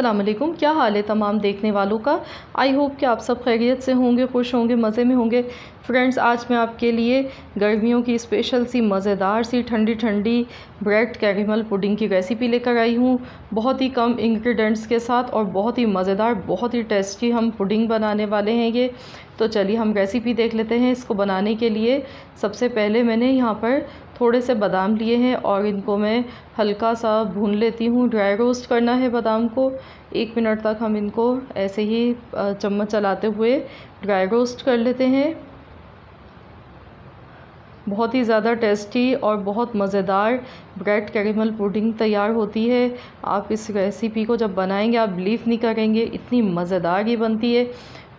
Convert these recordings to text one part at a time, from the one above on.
अस्सलाम वालेकुम। क्या हाल है तमाम देखने वालों का। आई होप कि आप सब खैरियत से होंगे, खुश होंगे, मज़े में होंगे। फ्रेंड्स, आज मैं आपके लिए गर्मियों की स्पेशल सी मज़ेदार सी ठंडी ठंडी ब्रेड कैरेमल पुडिंग की रेसिपी लेकर आई हूँ। बहुत ही कम इंग्रेडिएंट्स के साथ और बहुत ही मज़ेदार, बहुत ही टेस्टी हम पुडिंग बनाने वाले हैं ये। तो चलिए हम रेसिपी देख लेते हैं। इसको बनाने के लिए सबसे पहले मैंने यहाँ पर थोड़े से बादाम लिए हैं और इनको मैं हल्का सा भून लेती हूँ। ड्राई रोस्ट करना है बादाम को। 1 मिनट तक हम इनको ऐसे ही चम्मच चलाते हुए ड्राई रोस्ट कर लेते हैं। बहुत ही ज़्यादा टेस्टी और बहुत मज़ेदार ब्रेड कैरेमल पुडिंग तैयार होती है। आप इस रेसिपी को जब बनाएंगे आप बिलीव नहीं करेंगे, इतनी मज़ेदार ये बनती है।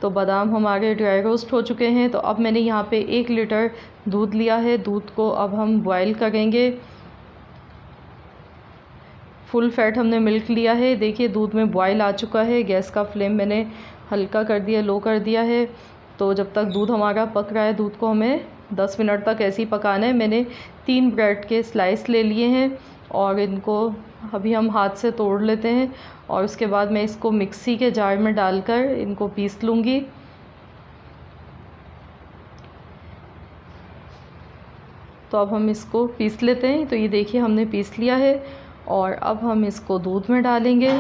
तो बादाम हमारे ड्राई रोस्ट हो चुके हैं। तो अब मैंने यहाँ पे 1 लीटर दूध लिया है। दूध को अब हम बॉयल करेंगे। फुल फैट हमने मिल्क लिया है। देखिए दूध में बॉयल आ चुका है। गैस का फ्लेम मैंने हल्का कर दिया, लो कर दिया है। तो जब तक दूध हमारा पक रहा है, दूध को हमें 10 मिनट तक ऐसे ही पकाना है। मैंने 3 ब्रेड के स्लाइस ले लिए हैं और इनको अभी हम हाथ से तोड़ लेते हैं और उसके बाद मैं इसको मिक्सी के जार में डालकर इनको पीस लूँगी। तो अब हम इसको पीस लेते हैं। तो ये देखिए हमने पीस लिया है और अब हम इसको दूध में डालेंगे।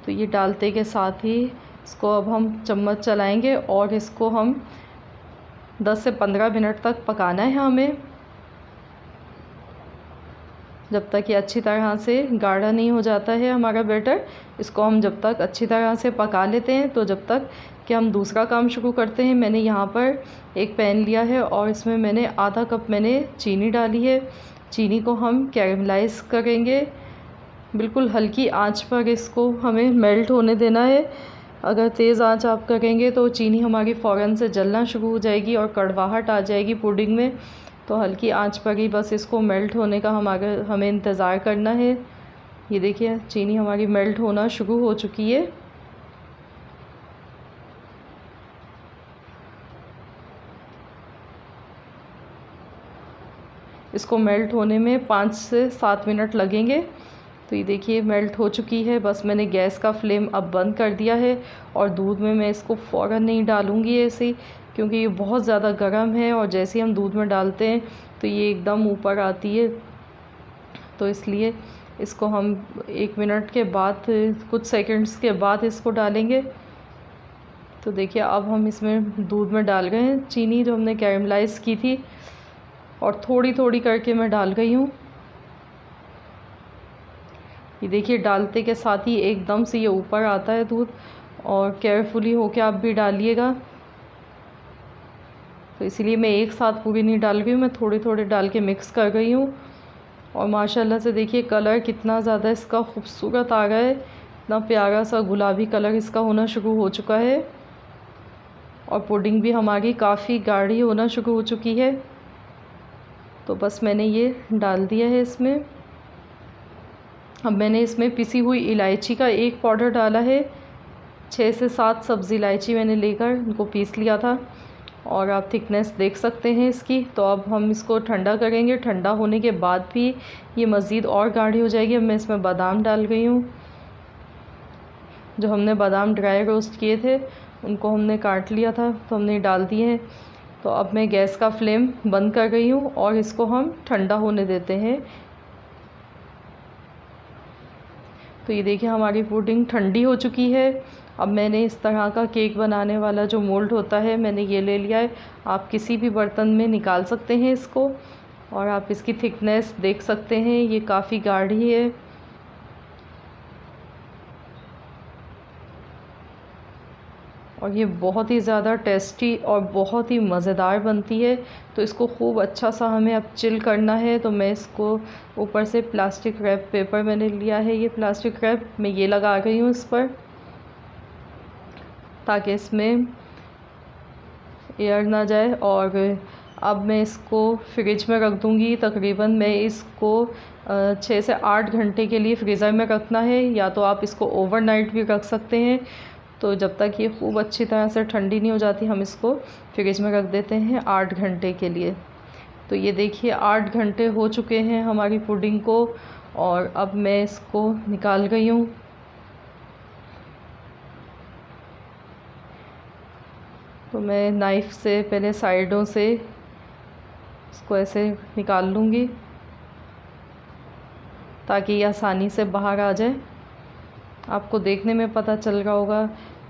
तो ये डालते के साथ ही इसको अब हम चम्मच चलाएंगे और इसको हम 10 से 15 मिनट तक पकाना है हमें, जब तक ये अच्छी तरह से गाढ़ा नहीं हो जाता है हमारा बैटर। इसको हम जब तक अच्छी तरह से पका लेते हैं, तो जब तक कि हम दूसरा काम शुरू करते हैं। मैंने यहाँ पर एक पैन लिया है और इसमें मैंने आधा कप मैंने चीनी डाली है। चीनी को हम कैरेमलाइज़ करेंगे। बिल्कुल हल्की आंच पर इसको हमें मेल्ट होने देना है। अगर तेज़ आंच आप करेंगे तो चीनी हमारी फ़ौरन से जलना शुरू हो जाएगी और कड़वाहट आ जाएगी पुडिंग में। तो हल्की आंच पर ही बस इसको मेल्ट होने का हमें इंतज़ार करना है। ये देखिए चीनी हमारी मेल्ट होना शुरू हो चुकी है। इसको मेल्ट होने में 5 से 7 मिनट लगेंगे। तो ये देखिए मेल्ट हो चुकी है। बस मैंने गैस का फ्लेम अब बंद कर दिया है और दूध में मैं इसको फ़ौरन नहीं डालूँगी ऐसे ही, क्योंकि ये बहुत ज़्यादा गर्म है और जैसे ही हम दूध में डालते हैं तो ये एकदम ऊपर आती है। तो इसलिए इसको हम 1 मिनट के बाद, कुछ सेकंड्स के बाद इसको डालेंगे। तो देखिए अब हम इसमें दूध में डाल गए हैं चीनी जो हमने कैरेमलाइज़ की थी और थोड़ी थोड़ी करके मैं डाल गई हूँ। ये देखिए डालते के साथ ही एकदम से ये ऊपर आता है दूध, और केयरफुली होके आप भी डालिएगा। तो इसीलिए मैं एक साथ पूरी नहीं डाल गई हूँ, मैं थोड़े थोड़े डाल के मिक्स कर गई हूँ। और माशाल्लाह से देखिए कलर कितना ज़्यादा इसका खूबसूरत आ रहा है। इतना प्यारा सा गुलाबी कलर इसका होना शुरू हो चुका है और पुडिंग भी हमारी काफ़ी गाढ़ी होना शुरू हो चुकी है। तो बस मैंने ये डाल दिया है इसमें। अब मैंने इसमें पिसी हुई इलायची का 1 पाउडर डाला है। 6 से 7 सब्ज़ी इलायची मैंने लेकर उनको पीस लिया था और आप थिकनेस देख सकते हैं इसकी। तो अब हम इसको ठंडा करेंगे। ठंडा होने के बाद भी ये मज़ीद और गाढ़ी हो जाएगी। अब मैं इसमें बादाम डाल गई हूँ। जो हमने बादाम ड्राई रोस्ट किए थे उनको हमने काट लिया था, तो हमने डाल दिए हैं। तो अब मैं गैस का फ्लेम बंद कर गई हूँ और इसको हम ठंडा होने देते हैं। तो ये देखिए हमारी पुडिंग ठंडी हो चुकी है। अब मैंने इस तरह का केक बनाने वाला जो मोल्ड होता है मैंने ये ले लिया है। आप किसी भी बर्तन में निकाल सकते हैं इसको और आप इसकी थिकनेस देख सकते हैं, ये काफ़ी गाढ़ी है। और ये बहुत ही ज़्यादा टेस्टी और बहुत ही मज़ेदार बनती है। तो इसको खूब अच्छा सा हमें अब चिल करना है। तो मैं इसको ऊपर से प्लास्टिक रैप पेपर मैंने लिया है, ये प्लास्टिक रैप मैं ये लगा गई हूँ इस पर, ताकि इसमें एयर ना जाए। और अब मैं इसको फ्रिज में रख दूँगी। तकरीबन मैं इसको 6 से 8 घंटे के लिए फ्रीज़र में रखना है, या तो आप इसको ओवरनाइट भी रख सकते हैं। तो जब तक ये खूब अच्छी तरह से ठंडी नहीं हो जाती हम इसको फ्रिज में रख देते हैं 8 घंटे के लिए। तो ये देखिए 8 घंटे हो चुके हैं हमारी पुडिंग को और अब मैं इसको निकाल गई हूँ। तो मैं नाइफ़ से पहले साइडों से इसको ऐसे निकाल लूँगी ताकि ये आसानी से बाहर आ जाए। आपको देखने में पता चल रहा होगा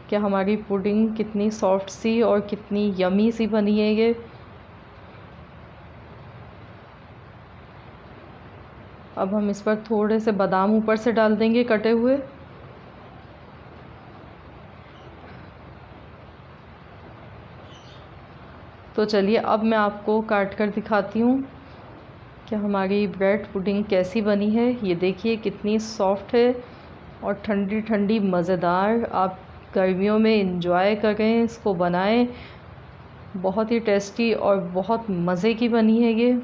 कि हमारी पुडिंग कितनी सॉफ्ट सी और कितनी यमी सी बनी है ये। अब हम इस पर थोड़े से बादाम ऊपर से डाल देंगे कटे हुए। तो चलिए अब मैं आपको काट कर दिखाती हूँ कि हमारी ब्रेड पुडिंग कैसी बनी है। ये देखिए कितनी सॉफ्ट है और ठंडी ठंडी मज़ेदार। आप गर्मियों में इंजॉय करें, इसको बनाएं। बहुत ही टेस्टी और बहुत मज़े की बनी है ये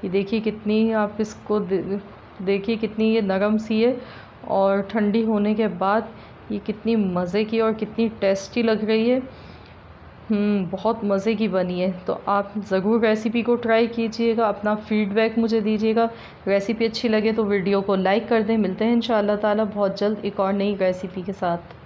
देखिए कितनी, आप इसको देखिए कितनी ये नरम सी है और ठंडी होने के बाद ये कितनी मज़े की और कितनी टेस्टी लग रही है। बहुत मज़े की बनी है। तो आप ज़रूर रेसिपी को ट्राई कीजिएगा, अपना फीडबैक मुझे दीजिएगा। रेसिपी अच्छी लगे तो वीडियो को लाइक कर दें। मिलते हैं इंशाअल्लाह ताला बहुत जल्द एक और नई रेसिपी के साथ।